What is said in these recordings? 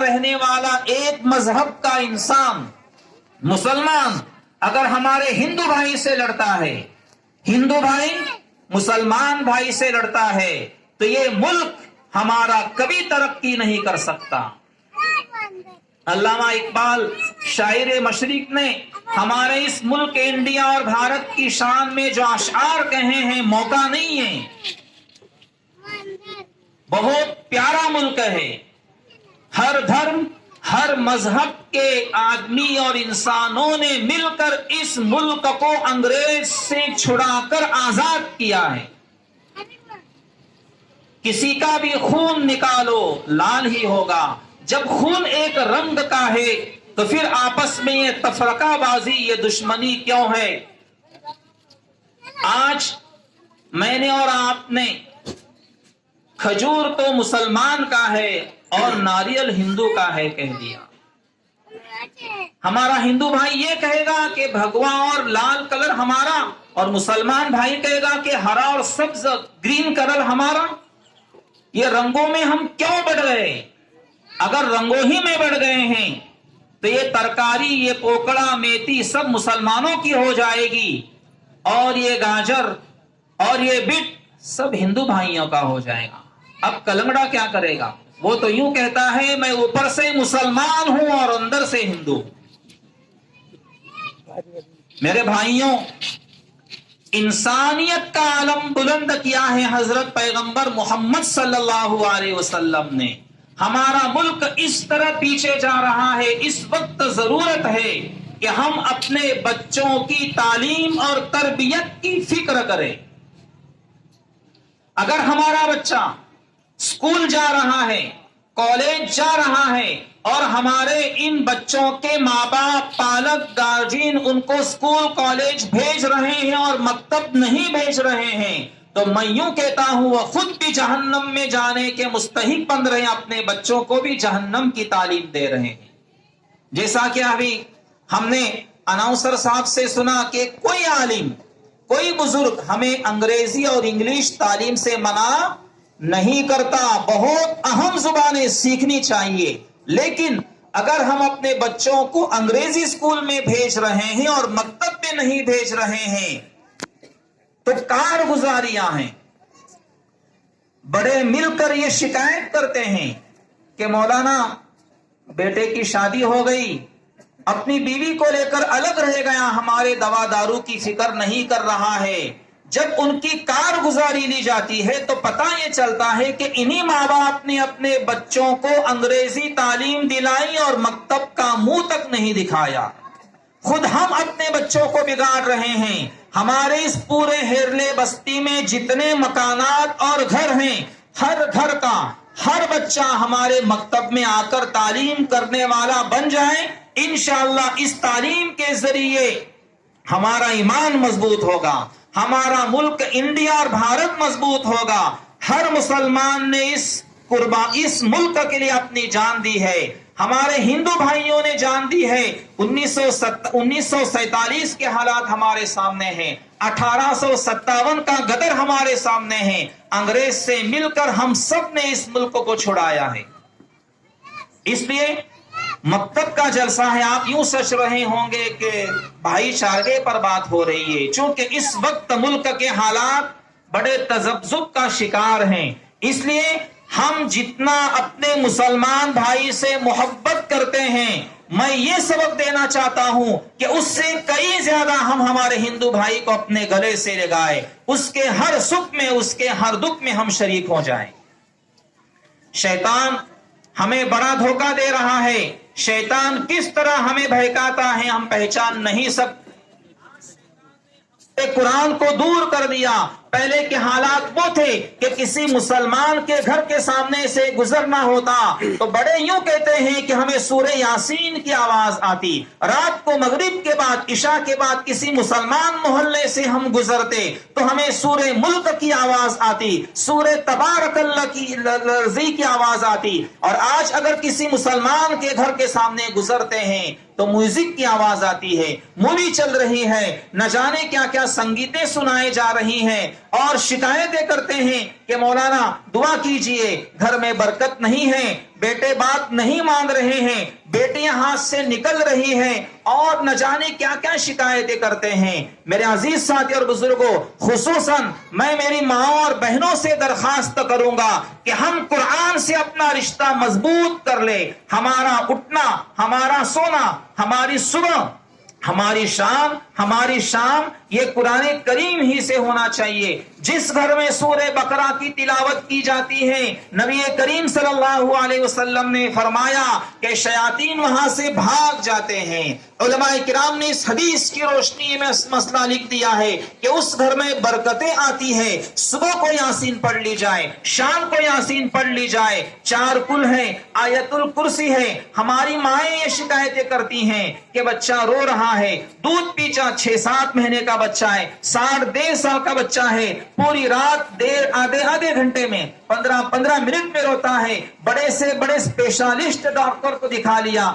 رہنے والا ایک مذہب کا انسان مسلمان اگر ہمارے ہندو بھائی سے لڑتا ہے، ہندو بھائی مسلمان بھائی سے لڑتا ہے، تو یہ ملک ہمارا کبھی ترقی نہیں کر سکتا۔ علامہ اقبال شاعر مشرق نے ہمارے اس ملک انڈیا اور بھارت کی شان میں جو اشعار کہے ہیں، موقع نہیں ہے۔ بہت پیارا ملک ہے، ہر دھرم ہر مذہب کے آدمی اور انسانوں نے مل کر اس ملک کو انگریز سے چھڑا کر آزاد کیا ہے۔ کسی کا بھی خون نکالو لال ہی ہوگا۔ جب خون ایک رنگ کا ہے تو پھر آپس میں یہ تفرقہ بازی، یہ دشمنی کیوں ہے؟ آج میں نے اور آپ نے کھجور تو مسلمان کا ہے اور ناریل ہندو کا ہے کہہ دیا۔ ہمارا ہندو بھائی یہ کہے گا کہ بھگوا اور لال کلر ہمارا، اور مسلمان بھائی کہے گا کہ ہرا اور سبز گرین کلر ہمارا۔ یہ رنگوں میں ہم کیوں بڑھ گئے؟ اگر رنگوں ہی میں بڑھ گئے ہیں تو یہ ترکاری، یہ پوکڑا میتھی سب مسلمانوں کی ہو جائے گی، اور یہ گاجر اور یہ بٹ سب ہندو بھائیوں کا ہو جائے گا۔ اب کلنگڑا کیا کرے گا؟ وہ تو یوں کہتا ہے میں اوپر سے مسلمان ہوں اور اندر سے ہندو۔ میرے بھائیوں، انسانیت کا علم بلند کیا ہے حضرت پیغمبر محمد صلی اللہ علیہ وسلم نے۔ ہمارا ملک اس طرح پیچھے جا رہا ہے، اس وقت ضرورت ہے کہ ہم اپنے بچوں کی تعلیم اور تربیت کی فکر کریں۔ اگر ہمارا بچہ اسکول جا رہا ہے، کالج جا رہا ہے، اور ہمارے ان بچوں کے ماں باپ، پالک، گارجین ان کو اسکول کالج بھیج رہے ہیں اور مکتب نہیں بھیج رہے ہیں، تو میں یوں کہتا ہوں وہ خود بھی جہنم میں جانے کے مستحق بن رہے ہیں، اپنے بچوں کو بھی جہنم کی تعلیم دے رہے ہیں۔ جیسا کہ ابھی ہم نے اناؤنسر صاحب سے سنا کہ کوئی عالم، کوئی بزرگ ہمیں انگریزی اور انگلش تعلیم سے منع نہیں کرتا، بہت اہم زبانیں سیکھنی چاہیے، لیکن اگر ہم اپنے بچوں کو انگریزی اسکول میں بھیج رہے ہیں اور مکتب میں نہیں بھیج رہے ہیں تو کارگزاریاں ہیں۔ بڑے مل کر یہ شکایت کرتے ہیں کہ مولانا بیٹے کی شادی ہو گئی، اپنی بیوی کو لے کر الگ رہ گیا، ہمارے دوا دارو کی فکر نہیں کر رہا ہے۔ جب ان کی کارگزاری لی جاتی ہے تو پتہ یہ چلتا ہے کہ انہی ماں باپ نے اپنے بچوں کو انگریزی تعلیم دلائی اور مکتب کا منہ تک نہیں دکھایا۔ خود ہم اپنے بچوں کو بگاڑ رہے ہیں۔ ہمارے اس پورے ہیرلے بستی میں جتنے مکانات اور گھر ہیں، ہر گھر کا ہر بچہ ہمارے مکتب میں آ کر تعلیم کرنے والا بن جائے، انشاءاللہ اس تعلیم کے ذریعے ہمارا ایمان مضبوط ہوگا، ہمارا ملک انڈیا اور بھارت مضبوط ہوگا۔ ہر مسلمان نے اس ملک کے لیے اپنی جان دی ہے، ہمارے ہندو بھائیوں نے جان دی ہے۔ 1947 کے حالات ہمارے سامنے ہیں، 1857 کا غدر ہمارے سامنے ہے، انگریز سے مل کر ہم سب نے اس ملک کو چھڑایا ہے۔ اس لیے مکتب کا جلسہ ہے، آپ یوں سوچ رہے ہوں گے کہ بھائی چارگے پر بات ہو رہی ہے، چونکہ اس وقت ملک کے حالات بڑے تذبذب کا شکار ہیں۔ اس لیے ہم جتنا اپنے مسلمان بھائی سے محبت کرتے ہیں، میں یہ سبق دینا چاہتا ہوں کہ اس سے کئی زیادہ ہم ہمارے ہندو بھائی کو اپنے گلے سے لگائے، اس کے ہر سکھ میں، اس کے ہر دکھ میں ہم شریک ہو جائیں۔ شیطان ہمیں بڑا دھوکہ دے رہا ہے، شیطان کس طرح ہمیں بہکاتا ہے ہم پہچان نہیں سکتے۔ قرآن کو دور کر دیا۔ پہلے کے حالات وہ تھے کہ کسی مسلمان کے گھر کے سامنے سے گزرنا ہوتا تو بڑے یوں کہتے ہیں کہ ہمیں سورہ یاسین کی آواز آتی، رات کو مغرب کے بعد، عشاء کے بعد کسی مسلمان محلے سے ہم گزرتے تو ہمیں سورہ ملک کی آواز آتی، سورہ تبارک اللہ کی لرزی کی آواز آتی، اور آج اگر کسی مسلمان کے گھر کے سامنے گزرتے ہیں تو میوزک کی آواز آتی ہے، مووی چل رہی ہے، نہ جانے کیا کیا سنگیتیں سنائے جا رہی ہیں، اور شکایتیں کرتے ہیں کہ مولانا دعا کیجئے، گھر میں برکت نہیں ہے، بیٹے بات نہیں مان رہے ہیں، بیٹیاں ہاتھ سے نکل رہی ہیں اور نہ جانے کیا کیا شکایتیں کرتے ہیں۔ میرے عزیز ساتھی اور بزرگوں، خصوصاً میں میری ماں اور بہنوں سے درخواست کروں گا کہ ہم قرآن سے اپنا رشتہ مضبوط کر لیں۔ ہمارا اٹھنا، ہمارا سونا، ہماری صبح، ہماری شام یہ قرآن کریم ہی سے ہونا چاہیے۔ جس گھر میں سورہ بقرہ کی تلاوت کی جاتی ہے، نبی کریم صلی اللہ علیہ وسلم نے فرمایا کہ شیاطین وہاں سے بھاگ جاتے ہیں۔ علماء کرام نے اس حدیث کی روشنی میں مسئلہ لکھ دیا ہے کہ اس گھر میں برکتیں آتی ہیں۔ صبح کو یاسین پڑھ لی جائے، شام کو یاسین پڑھ لی جائے، 4 کل ہے، آیت الکرسی ہے۔ ہماری مائیں یہ شکایتیں کرتی ہیں کہ بچہ رو رہا ہے، دودھ پیچا 6-7 مہینے کا بچہ ہے، 60-1.5 سال کا بچہ ہے، پوری رات آدھے گھنٹے میں 15 منٹ میں روتا ہے، بڑے سے بڑے اسپیشلسٹ ڈاکٹر کو دکھا لیا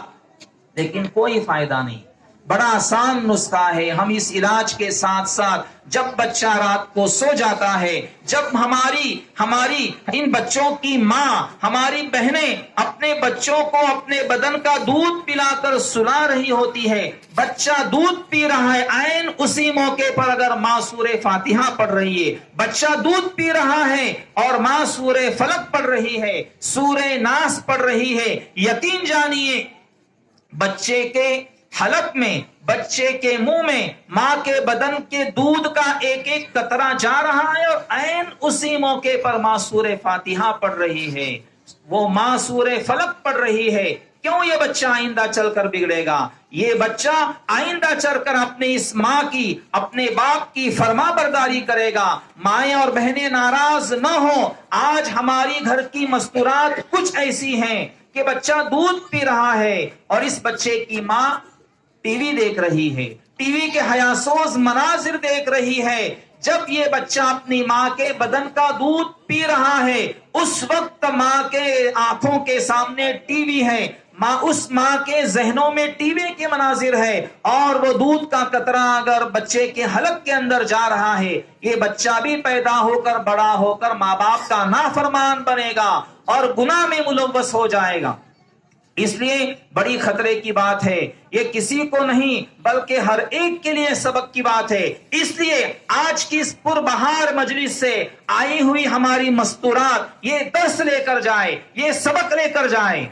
لیکن کوئی فائدہ نہیں۔ بڑا آسان نسخہ ہے، ہم اس علاج کے ساتھ ساتھ جب بچہ رات کو سو جاتا ہے، جب ہماری ان بچوں کی ماں، ہماری بہنیں اپنے بچوں کو اپنے بدن کا دودھ پلا کر سلا رہی ہوتی ہے، بچہ دودھ پی رہا ہے، عین اسی موقع پر اگر ماں سورہ فاتحہ پڑھ رہی ہے، بچہ دودھ پی رہا ہے اور ماں سورہ فلق پڑھ رہی ہے، سورہ ناس پڑھ رہی ہے، یقین جانیے بچے کے حلق میں، بچے کے منہ میں ماں کے بدن کے دودھ کا ایک ایک قطرہ جا رہا ہے اور عین اسی موقع پر ماں سورہ فاتحہ پڑھ رہی ہے، وہ ماں سورہ فلق پڑھ رہی ہے۔ کیوں یہ بچہ آئندہ چل کر بگڑے گا؟ یہ بچہ آئندہ چل کر اپنے اس ماں کی، اپنے باپ کی فرما برداری کرے گا۔ مائیں اور بہنیں ناراض نہ ہوں، آج ہماری گھر کی مستورات کچھ ایسی ہیں کہ بچہ دودھ پی رہا ہے اور اس بچے کی ماں ٹی وی دیکھ رہی ہے، ٹی وی کے حیاسوز مناظر دیکھ رہی ہے۔ جب یہ بچہ اپنی ماں کے بدن کا دودھ پی رہا ہے، اس وقت ماں کے آنکھوں کے سامنے ٹی وی ہے، اس ماں کے ذہنوں میں ٹی وی کے مناظر ہے، اور وہ دودھ کا قطرہ اگر بچے کے حلق کے اندر جا رہا ہے، یہ بچہ بھی پیدا ہو کر بڑا ہو کر ماں باپ کا نافرمان بنے گا اور گناہ میں ملوث ہو جائے گا۔ اس لیے بڑی خطرے کی بات ہے، یہ کسی کو نہیں بلکہ ہر ایک کے لیے سبق کی بات ہے۔ اس لیے آج کی اس پربہار مجلس سے آئی ہوئی ہماری مستورات یہ درس لے کر جائے، یہ سبق لے کر جائے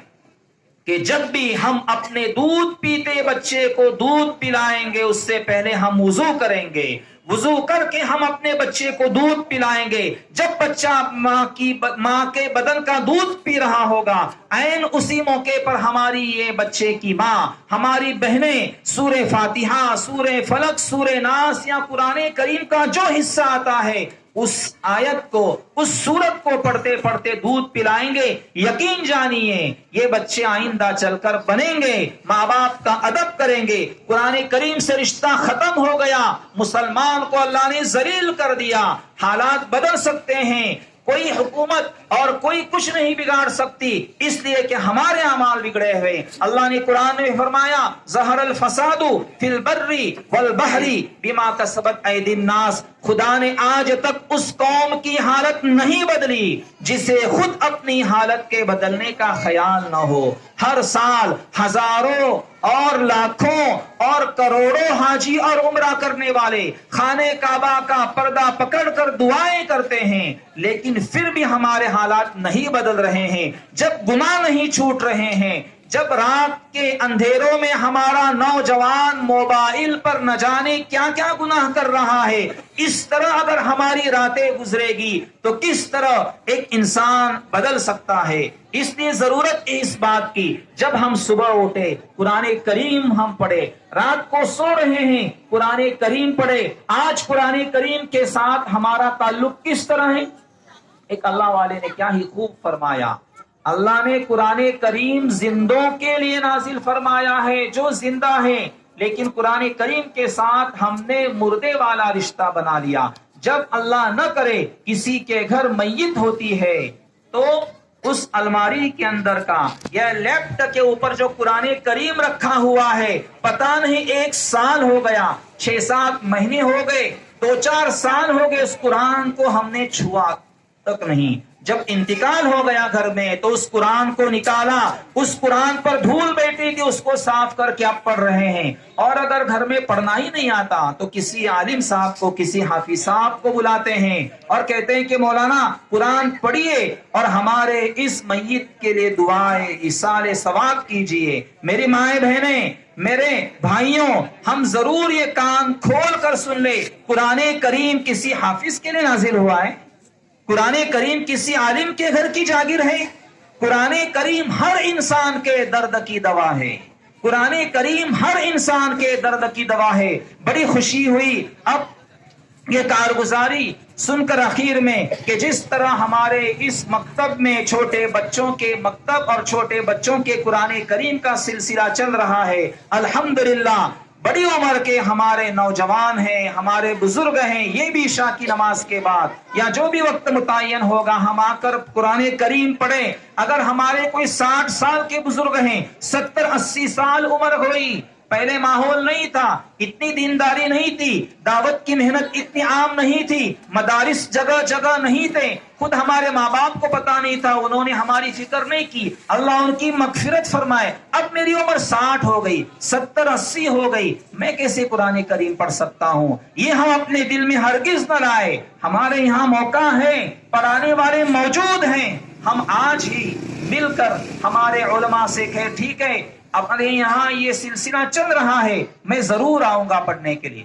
کہ جب بھی ہم اپنے دودھ پیتے بچے کو دودھ پلائیں گے، اس سے پہلے ہم وضو کریں گے، وضو کر کے ہم اپنے بچے کو دودھ پلائیں گے۔ جب بچہ ماں کے بدن کا دودھ پی رہا ہوگا، عین اسی موقع پر ہماری یہ بچے کی ماں، ہماری بہنیں سورہ فاتحہ، سورہ فلق، سورہ ناس یا قرآن کریم کا جو حصہ آتا ہے اس آیت کو، اس سورت کو پڑھتے پڑھتے دودھ پلائیں گے۔ یقین جانیے یہ بچے آئندہ چل کر بنیں گے، ماں باپ کا ادب کریں گے۔ قرآن کریم سے رشتہ ختم ہو گیا، مسلمان کو اللہ نے ذلیل کر دیا۔ حالات بدل سکتے ہیں، کوئی حکومت اور کوئی کچھ نہیں بگاڑ سکتی، اس لیے کہ ہمارے اعمال بگڑے ہوئے۔ اللہ نے قرآن میں فرمایا ظہر الفساد فی البر والبحر بما کسبت ایدی الناس، خدا نے آج تک اس قوم کی حالت نہیں بدلی جسے خود اپنی حالت کے بدلنے کا خیال نہ ہو۔ ہر سال ہزاروں اور لاکھوں اور کروڑوں حاجی اور عمرہ کرنے والے خانہ کعبہ کا پردہ پکڑ کر دعائیں کرتے ہیں، لیکن پھر بھی ہمارے حالات نہیں بدل رہے ہیں۔ جب گناہ نہیں چھوٹ رہے ہیں، جب رات کے اندھیروں میں ہمارا نوجوان موبائل پر نہ جانے کیا کیا گناہ کر رہا ہے، اس طرح اگر ہماری راتیں گزرے گی تو کس طرح ایک انسان بدل سکتا ہے۔ اس لیے ضرورت ہے اس بات کی، جب ہم صبح اٹھے قرآن کریم ہم پڑھے، رات کو سو رہے ہیں قرآن کریم پڑھے۔ آج قرآن کریم کے ساتھ ہمارا تعلق کس طرح ہے؟ ایک اللہ والے نے کیا ہی خوب فرمایا، اللہ نے قرآن کریم زندوں کے لیے نازل فرمایا ہے جو زندہ ہیں، لیکن قرآن کریم کے ساتھ ہم نے مردے والا رشتہ بنا لیا۔ جب اللہ نہ کرے کسی کے گھر میت ہوتی ہے تو اس الماری کے اندر کا یا لیفٹ کے اوپر جو قرآن کریم رکھا ہوا ہے، پتہ نہیں 1 سال ہو گیا، 6-7 مہینے ہو گئے، 2-4 سال ہو گئے، اس قرآن کو ہم نے چھوا تک نہیں. جب انتقال ہو گیا گھر میں تو اس قرآن کو نکالا, اس قرآن پر دھول بیٹھی تھی اس کو صاف کر کے آپ پڑھ رہے ہیں. اور اگر گھر میں پڑھنا ہی نہیں آتا تو کسی عالم صاحب کو, کسی حافظ صاحب کو بلاتے ہیں اور کہتے ہیں کہ مولانا قرآن پڑھیے اور ہمارے اس میت کے لیے دعائیں ایصال ثواب کیجیے. میری مائیں بہنیں, میرے بھائیوں, ہم ضرور یہ کان کھول کر سن لے, قرآن کریم کسی حافظ کے لیے نازل ہوا ہے؟ قرآن کریم کسی عالم کے گھر کی جاگیر ہے؟ قرآن کریم ہر انسان کے درد کی دوا ہے. قرآن کریم ہر انسان کے درد کی دوا ہے. بڑی خوشی ہوئی اب یہ کارگزاری سن کر اخیر میں کہ جس طرح ہمارے اس مکتب میں چھوٹے بچوں کے مکتب اور چھوٹے بچوں کے قرآن کریم کا سلسلہ چل رہا ہے. الحمدللہ بڑی عمر کے ہمارے نوجوان ہیں, ہمارے بزرگ ہیں, یہ بھی عشاء کی نماز کے بعد یا جو بھی وقت متعین ہوگا ہم آ کر قرآن کریم پڑھیں. اگر ہمارے کوئی 60 سال کے بزرگ ہیں, 70-80 سال عمر ہوئی, پہلے ماحول نہیں تھا, اتنی دینداری نہیں تھی, دعوت کی محنت اتنی عام نہیں تھی, مدارس جگہ جگہ نہیں تھے, خود ہمارے ماں باپ کو پتا نہیں تھا, انہوں نے ہماری فکر نہیں کی, اللہ ان کی مغفرت فرمائے. اب میری عمر 60 ہو گئی, 70-80 ہو گئی, میں کیسے قرآن کریم پڑھ سکتا ہوں؟ یہ ہم اپنے دل میں ہرگز نہ لائے. ہمارے یہاں موقع ہے, پڑھانے والے موجود ہیں, ہم آج ہی مل کر ہمارے علماء سے کہے ٹھیک ہے اپنے یہاں یہ سلسلہ چل رہا ہے, میں ضرور آؤں گا پڑھنے کے لیے.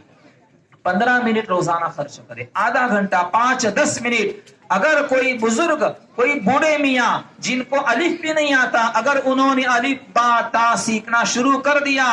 15 منٹ روزانہ خرچ کرے, آدھا گھنٹہ, 5-10 منٹ. اگر کوئی بزرگ, کوئی بوڑھے میاں جن کو الف بھی نہیں آتا, اگر انہوں نے الف با تا سیکھنا شروع کر دیا,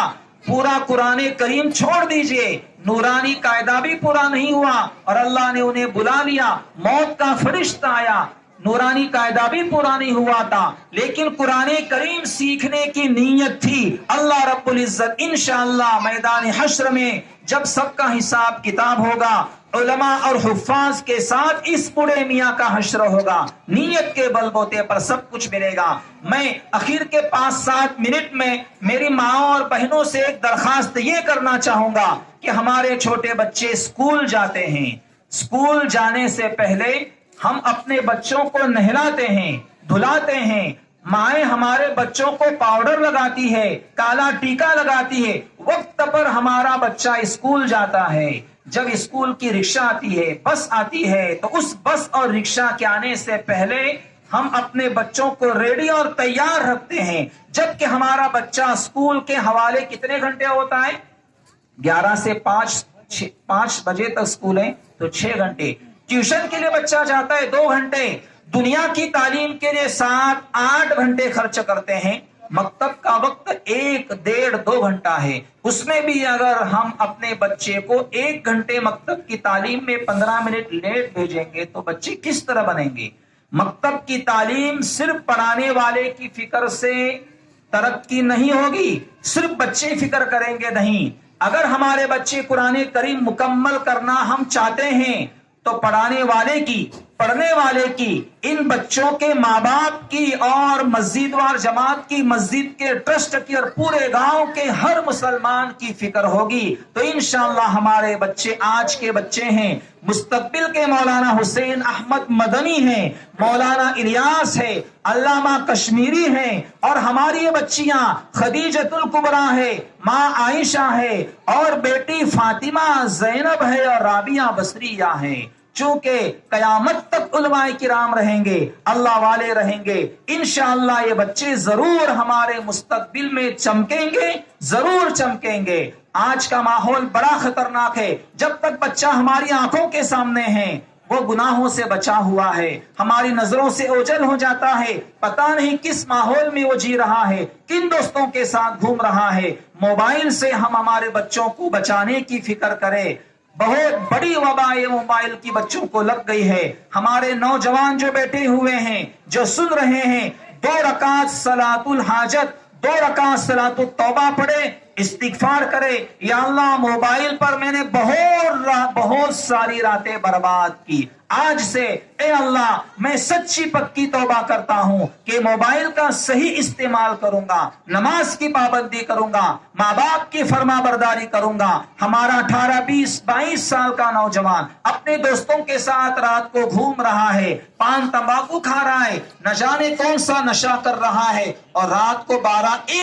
پورا قرآن کریم چھوڑ دیجئے, نورانی قاعدہ بھی پورا نہیں ہوا اور اللہ نے انہیں بلا لیا, موت کا فرشتہ آیا, نورانی قاعدہ بھی پورا نہیں ہوا تھا, لیکن قرآن کریم سیکھنے کی نیت تھی. اللہ رب العزت انشاءاللہ میدان حشر میں جب سب کا حساب کتاب ہوگا, علماء اور حفاظ کے ساتھ اس بوڑھے میاں کا حشر ہوگا, نیت کے بل بوتے پر سب کچھ ملے گا. میں اخیر کے 5-7 منٹ میں میری ماں اور بہنوں سے ایک درخواست یہ کرنا چاہوں گا کہ ہمارے چھوٹے بچے اسکول جاتے ہیں, اسکول جانے سے پہلے ہم اپنے بچوں کو نہلاتے ہیں, دھلاتے ہیں, مائیں ہمارے بچوں کو پاؤڈر لگاتی ہے, کالا ٹیکا لگاتی ہے, وقت پر ہمارا بچہ اسکول جاتا ہے. جب اسکول کی رکشہ آتی ہے, بس آتی ہے, تو اس بس اور رکشہ کے آنے سے پہلے ہم اپنے بچوں کو ریڈی اور تیار رکھتے ہیں. جبکہ ہمارا بچہ اسکول کے حوالے کتنے گھنٹے ہوتا ہے؟ 11 سے 5 بجے تک اسکول ہے تو 6 گھنٹے. ٹیوشن کے لیے بچہ جاتا ہے 2 گھنٹے. دنیا کی تعلیم کے لیے 7-8 گھنٹے خرچ کرتے ہیں. مکتب کا وقت 1-1.5-2 گھنٹہ ہے. اس میں بھی اگر ہم اپنے بچے کو 1 گھنٹے مکتب کی تعلیم میں 15 منٹ لیٹ بھیجیں گے تو بچے کس طرح بنیں گے؟ مکتب کی تعلیم صرف پڑھانے والے کی فکر سے ترقی نہیں ہوگی, صرف بچے فکر کریں گے نہیں. اگر ہمارے بچے قرآن کریم مکمل کرنا ہم چاہتے ہیں تو پڑھانے والے کی, پڑھنے والے کی, ان بچوں کے ماں باپ کی اور مسجد وار جماعت کی, مسجد کے ٹرسٹ کی اور پورے گاؤں کے ہر مسلمان کی فکر ہوگی تو انشاءاللہ ہمارے بچے آج کے بچے ہیں, مستقبل کے مولانا حسین احمد مدنی ہیں, مولانا الیاس ہے, علامہ کشمیری ہیں, اور ہماری یہ بچیاں خدیجۃ الکبریٰ ہے, ماں عائشہ ہے, اور بیٹی فاطمہ, زینب ہے, اور رابعہ بصریہ ہیں. چونکہ قیامت تک علماء کرام رہیں گے, اللہ والے رہیں گے, انشاءاللہ یہ بچے ضرور ہمارے مستقبل میں چمکیں گے, ضرور چمکیں گے. آج کا ماحول بڑا خطرناک ہے. جب تک بچہ ہماری آنکھوں کے سامنے ہے وہ گناہوں سے بچا ہوا ہے, ہماری نظروں سے اوجھل ہو جاتا ہے, پتہ نہیں کس ماحول میں وہ جی رہا ہے, کن دوستوں کے ساتھ گھوم رہا ہے. موبائل سے ہم ہمارے بچوں کو بچانے کی فکر کریں. بہت بڑی وبا موبائل کی بچوں کو لگ گئی ہے. ہمارے نوجوان جو بیٹھے ہوئے ہیں, جو سن رہے ہیں, 2 رکعت صلاۃ الحاجت, 2 رکعت صلاۃ التوبہ پڑھے, استغفار کرے, یا اللہ موبائل پر میں نے بہت ساری راتیں برباد کی, آج سے اے اللہ میں سچی پکی توبہ کرتا ہوں کہ موبائل کا صحیح استعمال کروں گا، نماز کی پابندی کروں گا، ماں باپ کی فرما برداری کروں گا۔ ہمارا 18 20 22 سال کا نوجوان اپنے دوستوں کے ساتھ رات کو گھوم رہا ہے، پان تمباکو کھا رہا ہے، نہ جانے کون سا نشہ کر رہا ہے، اور رات کو 12